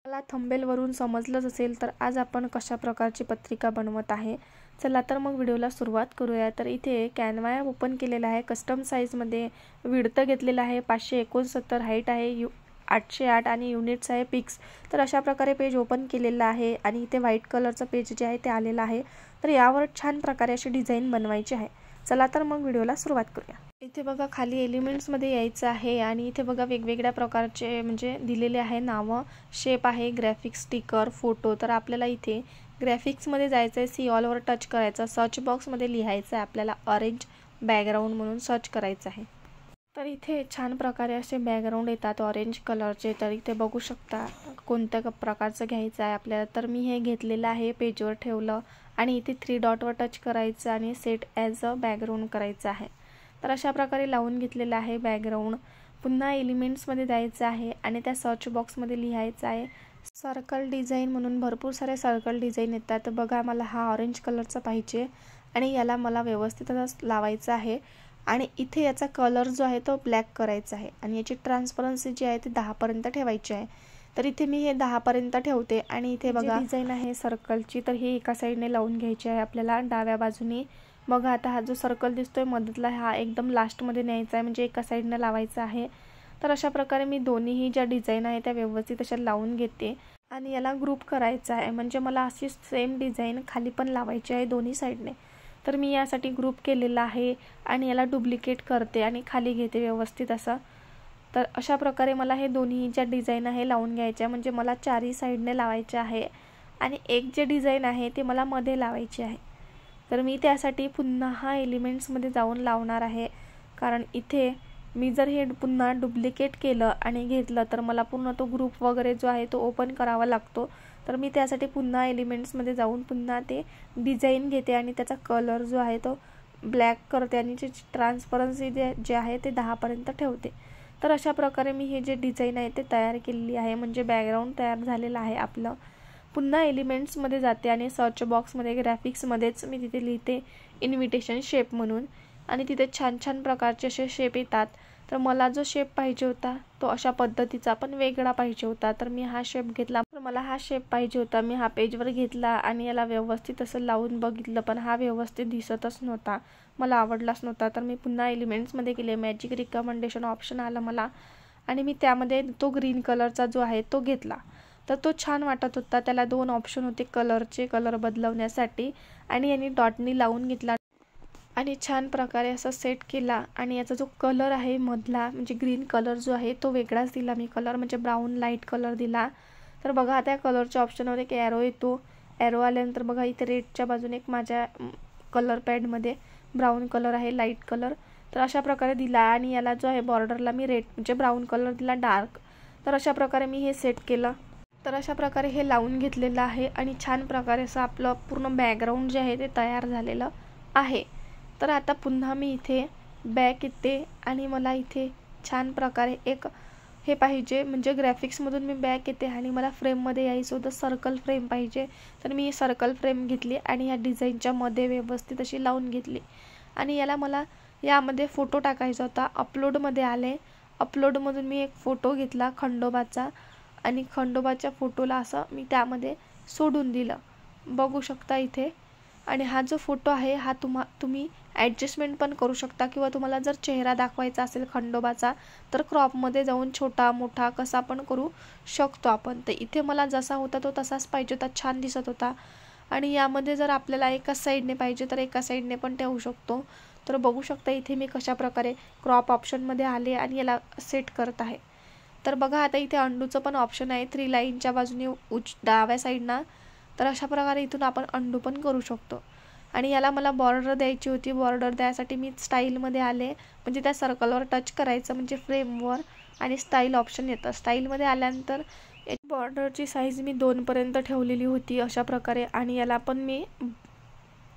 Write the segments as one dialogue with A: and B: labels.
A: मला थंबनेलवरून समजलंच असेल तर आज आपण कशा प्रकारची पत्रिका बनवत आहे. चला तर मग व्हिडिओला सुरुवात करूया. तर इथे कॅनवा ओपन केलेला आहे. कस्टम साईजमध्ये विड्थ घेतलेला आहे 569, हाईट आहे 808 आणि युनिट्स आहे पिक्स. तर अशा प्रकारे पेज ओपन केलेला आहे आणि इथे व्हाईट कलरचं पेज जे आहे ते आलेलं आहे. तर यावर छान प्रकारे अशी डिझाईन बनवायची आहे. चला तर मग व्हिडिओला सुरुवात करूया. इथे बघा खाली एलिमेंट्समध्ये यायचं आहे आणि इथे बघा वेगवेगळ्या प्रकारचे म्हणजे दिलेले आहे नावं, शेप आहे, ग्राफिक्स, स्टिकर, फोटो. तर आपल्याला इथे ग्राफिक्समध्ये जायचं आहे, सी ऑलवर टच करायचं, सर्च बॉक्समध्ये लिहायचं आहे आपल्याला ऑरेंज बॅकग्राऊंड म्हणून सर्च करायचं आहे. तर इथे छान प्रकारे असे बॅकग्राऊंड येतात ऑरेंज कलरचे. तर इथे बघू शकता कोणत्या प्रकारचं घ्यायचं आहे आपल्याला. तर मी हे घेतलेलं आहे, पेजवर ठेवलं आणि इथे 3 डॉटवर टच करायचं आणि सेट ॲज अ बॅकग्राऊंड करायचं आहे. तर अशा प्रकारे लावून घेतलेलं आहे बॅकग्राऊंड. पुन्हा एलिमेंट्समध्ये जायचं आहे आणि त्या सर्च बॉक्समध्ये लिहायचं आहे सर्कल डिझाईन म्हणून. भरपूर सारे सर्कल डिझाईन येतात. तर बघा मला हा ऑरेंज कलरचा पाहिजे आणि याला मला व्यवस्थित लावायचं आहे आणि इथे याचा कलर जो आहे तो ब्लॅक करायचा आहे आणि याची ट्रान्सपरन्सी जी आहे ती 10 पर्यंत ठेवायची आहे. तर इथे मी हे 10 पर्यंत ठेवते आणि इथे बघा डिझाईन आहे सर्कलची. तर ही एका साईडने लावून घ्यायची आहे आपल्याला डाव्या बाजूने. बघा आता हा जो सर्कल दिसतोय मधला हा एकदम लास्टमध्ये न्यायचा आहे म्हणजे एका साईडने लावायचा आहे. तर अशा प्रकारे मी दोन्हीही ज्या डिझाईन आहे त्या व्यवस्थित अशा लावून घेते आणि याला ग्रुप करायचा आहे म्हणजे मला अशी सेम डिझाईन खाली पण लावायची आहे दोन्ही साईडने. तर मी यासाठी ग्रुप केलेला आहे आणि याला डुप्लिकेट करते आणि खाली घेते व्यवस्थित असं. तर अशा प्रकारे मला हे दोन्ही ज्या डिझाईन आहे लावून घ्यायच्या म्हणजे मला चारही साईडने लावायचे आहे आणि एक जे डिझाईन आहे ते मला मध्ये लावायची आहे. तर मी त्यासाठी पुन्हा हा एलिमेंट्समध्ये जाऊन लावणार आहे कारण इथे मी जर हे पुन्हा डुप्लिकेट केलं आणि घेतलं तर मला पूर्ण तो ग्रुप वगैरे जो आहे तो ओपन करावा लागतो. तर मी त्यासाठी पुन्हा एलिमेंट्समध्ये जाऊन पुन्हा ते डिझाईन घेते आणि त्याचा कलर जो आहे तो ब्लॅक करते आणि त्याची ट्रान्सपरन्सी जे आहे ते 10 पर्यंत ठेवते. तर अशा प्रकारे मी हे जे डिझाईन आहे ते तयार केलेली आहे म्हणजे बॅकग्राऊंड तयार झालेलं आहे आपलं. पुन्हा एलिमेंट्समध्ये जाते आणि सर्च बॉक्समध्ये ग्राफिक्समध्येच मी तिथे लिहिते इन्व्हिटेशन शेप म्हणून आणि तिथे छान छान प्रकारचे असे शेप येतात. तर मला जो शेप पाहिजे होता तो अशा पद्धतीचा पण वेगळा पाहिजे होता. तर मी हा शेप घेतला. तर मला हा शेप पाहिजे होता. मी हा पेजवर घेतला आणि याला व्यवस्थित असं लावून बघितलं पण हा व्यवस्थित दिसतच नव्हता, मला आवडलाच नव्हता. तर मी पुन्हा एलिमेंट्समध्ये गेले, मॅजिक रिकमेंडेशन ऑप्शन आला मला आणि मी त्यामध्ये तो ग्रीन कलरचा जो आहे तो घेतला. तर तो छान वाटत होता. त्याला 2 ऑप्शन होते कलरचे, कलर बदलवण्यासाठी आणि यांनी डॉटनी लावून घेतला आणि छान प्रकारे असा सेट केला आणि याचा जो कलर आहे मधला म्हणजे ग्रीन कलर जो आहे तो वेगळाच दिला मी कलर म्हणजे ब्राऊन लाईट कलर दिला. तर बघा आता या कलरच्या ऑप्शनवर एक ॲरो येतो. ॲरो आल्यानंतर बघा इथे रेडच्या बाजूने एक माझ्या कलर पॅडमध्ये ब्राऊन कलर आहे लाईट कलर. तर अशा प्रकारे दिला आणि याला जो आहे बॉर्डरला मी रेड म्हणजे ब्राऊन कलर दिला डार्क. तर अशा प्रकारे मी हे सेट केलं. तर अशा प्रकारे हे लावून घेतलेलं आहे आणि छान प्रकारे असं आपलं पूर्ण बॅकग्राऊंड जे आहे ते तयार झालेलं आहे. तर आता पुन्हा मी इथे बॅक येते आणि मला इथे छान प्रकारे एक हे पाहिजे म्हणजे ग्राफिक्समधून मी बॅक येते आणि मला फ्रेममध्ये यायचं होतं सर्कल फ्रेम पाहिजे. तर मी सर्कल फ्रेम घेतली आणि या डिझाईनच्या मध्ये व्यवस्थित अशी लावून घेतली आणि मला यामध्ये फोटो टाकायचा होता. अपलोडमध्ये आले, अपलोडमधून मी एक फोटो घेतला खंडोबाचा आणि खंडोबाच्या फोटोला असं मी त्यामध्ये सोडून दिलं, बघू शकता इथे. आणि हा जो फोटो आहे हा तुम्ही ॲडजस्टमेंट पण करू शकता किंवा तुम्हाला जर चेहरा दाखवायचा असेल खंडोबाचा तर क्रॉपमध्ये जाऊन छोटा मोठा कसा पण करू शकतो आपण. तर इथे मला जसा होता तो तसाच पाहिजे होता, छान दिसत होता. आणि यामध्ये जर आपल्याला एकाच साईडने पाहिजे तर एका साईडने पण ठेवू शकतो. तर बघू शकता इथे मी कशा प्रकारे क्रॉप ऑप्शनमध्ये आले आणि याला सेट करत आहे. तर बघा आता इथे अंडूचं पण ऑप्शन आहे 3 लाईनच्या बाजूने डाव्या साईडना. तर अशा प्रकारे इथून आपण अंडू पण करू शकतो. आणि याला मला बॉर्डर द्यायची होती. बॉर्डर द्यायसाठी मी स्टाईलमध्ये आले म्हणजे त्या सर्कलवर टच करायचं म्हणजे फ्रेमवर आणि स्टाईल ऑप्शन येतं. स्टाईलमध्ये आल्यानंतर बॉर्डरची साईज मी 2 पर्यंत ठेवलेली होती अशा प्रकारे. आणि याला पण मी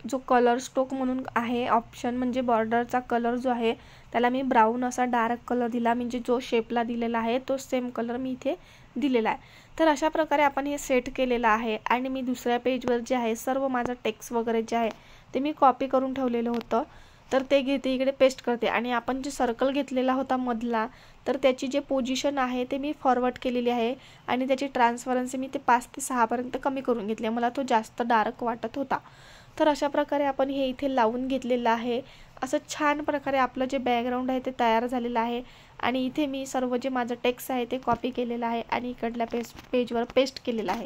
A: जो कलर स्ट्रोक म्हणून आहे ऑप्शन म्हणजे बॉर्डरचा कलर जो आहे त्याला मी ब्राऊन असा डार्क कलर दिला म्हणजे जो शेपला दिलेला आहे तो सेम कलर मी इथे दिलेला आहे. तर अशा प्रकारे आपण हे सेट केलेलं आहे आणि मी दुसऱ्या पेजवर जे आहे सर्व माझं टेक्स्ट वगैरे जे आहे ते मी कॉपी करून ठेवलेलं होतं. तर ते घेते इकडे पेस्ट करते आणि आपण जे सर्कल घेतलेला होता मधला, तर त्याची जे पोझिशन आहे ते मी फॉरवर्ड केलेली आहे आणि त्याची ट्रान्सपरन्सी मी ते 5 ते 6 पर्यंत कमी करून घेतली, मला तो जास्त डार्क वाटत होता। तर अशा प्रकारे आपण हे इथे लावून घेतलेलं आहे। असं छान प्रकारे आपलं जे बॅकग्राऊंड आहे ते तयार झालेलं आहे आणि इथे मी सर्व जे माझं टेक्स्ट आहे ते कॉपी केलेलं आहे आणि इकडल्या पेजवर पेस्ट केलेलं आहे।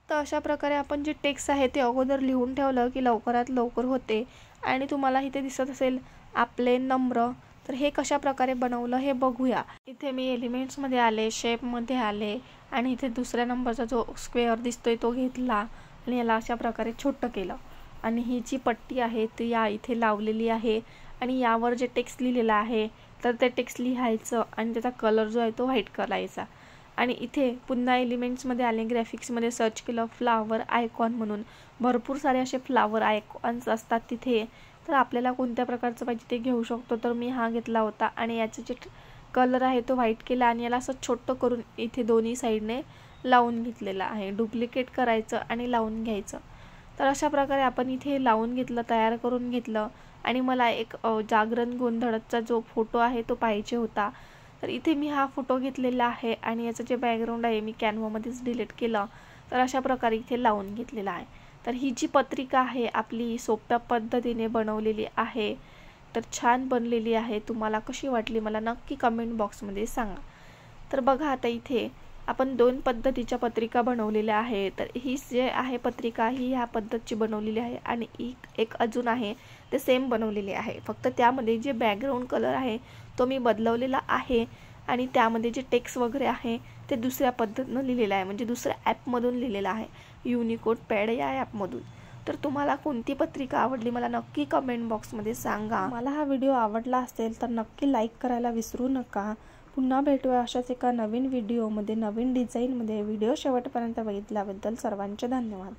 A: तर अशा प्रकारे आपण जे टेक्स्ट आहे ते अगोदर लिहून ठेवलं की लवकरात लवकर होते। आणि तुम्हाला इथे दिसत असेल आपले नम्र, तर हे कशा प्रकारे बनवलं हे बघूया। इथे मी एलिमेंट्समध्ये आले, शेपमध्ये आले आणि इथे दुसऱ्या नंबरचा जो स्क्वेअर दिसतोय तो घेतला आणि याला अशा प्रकारे छोटं केलं आणि ही जी पट्टी आहे ती या इथे लावलेली आहे आणि यावर जे टेक्स्ट लिहिलेलं आहे तर ते टेक्स्ट लिहायचं आणि त्याचा कलर जो आहे तो व्हाईट करायचा। आणि इथे पुन्हा एलिमेंट्समध्ये आले, ग्राफिक्समध्ये सर्च केलं फ्लावर आयकॉन म्हणून, भरपूर सारे असे फ्लावर आयकॉन्स असतात तिथे, तर आपल्याला कोणत्या प्रकारचं पाहिजे ते घेऊ शकतो। तर मी हा घेतला होता आणि याचे जे कलर आहे तो व्हाईट केला आणि याला असं छोटं करून इथे दोन्ही साईडने लावून घेतलेलं आहे। डुप्लिकेट करायचं आणि लावून घ्यायचं। तर अशा प्रकारे आपण इथे लावून घेतलं, तयार करून घेतलं आणि मला एक जागरण गोंधळचा जो फोटो आहे तो पाहिजे होता। तर इथे मी हा फोटो घेतलेला आहे आणि याचं जे बॅकग्राऊंड आहे मी कॅनव्हामध्येच डिलीट केलं। तर अशा प्रकारे इथे लावून घेतलेला आहे। तर ही जी पत्रिका आहे आपली सोप्या पद्धतीने बनवलेली आहे, तर छान बनलेली आहे। तुम्हाला कशी वाटली मला नक्की कमेंट बॉक्समध्ये सांगा। तर बघा आता इथे आपण 2 पद्धतीच्या पत्रिका बनवलेल्या आहे। तर ही जे आहे पत्रिका ही ह्या पद्धतीची बनवलेली आहे आणि एक अजून आहे ते सेम बनवलेले आहे, फक्त त्यामध्ये जे बॅकग्राऊंड कलर आहे तो मी बदलवलेला आहे आणि त्यामध्ये जे टेक्स्ट वगैरे आहे ते दुसऱ्या पद्धतीनं लिहिलेलं आहे, म्हणजे दुसऱ्या ॲपमधून लिहिलेलं आहे, युनिकोड पॅड या ॲपमधून। तर तुम्हाला कोणती पत्रिका आवडली मला नक्की कमेंट बॉक्समध्ये सांगा। मला हा व्हिडिओ आवडला असेल तर नक्की लाईक करायला विसरू नका। पुन्हा भेटूया अशाच एका नवीन व्हिडिओमध्ये, नवीन डिझाईनमध्ये। व्हिडिओ शेवटपर्यंत बघितल्याबद्दल सर्वांचे धन्यवाद।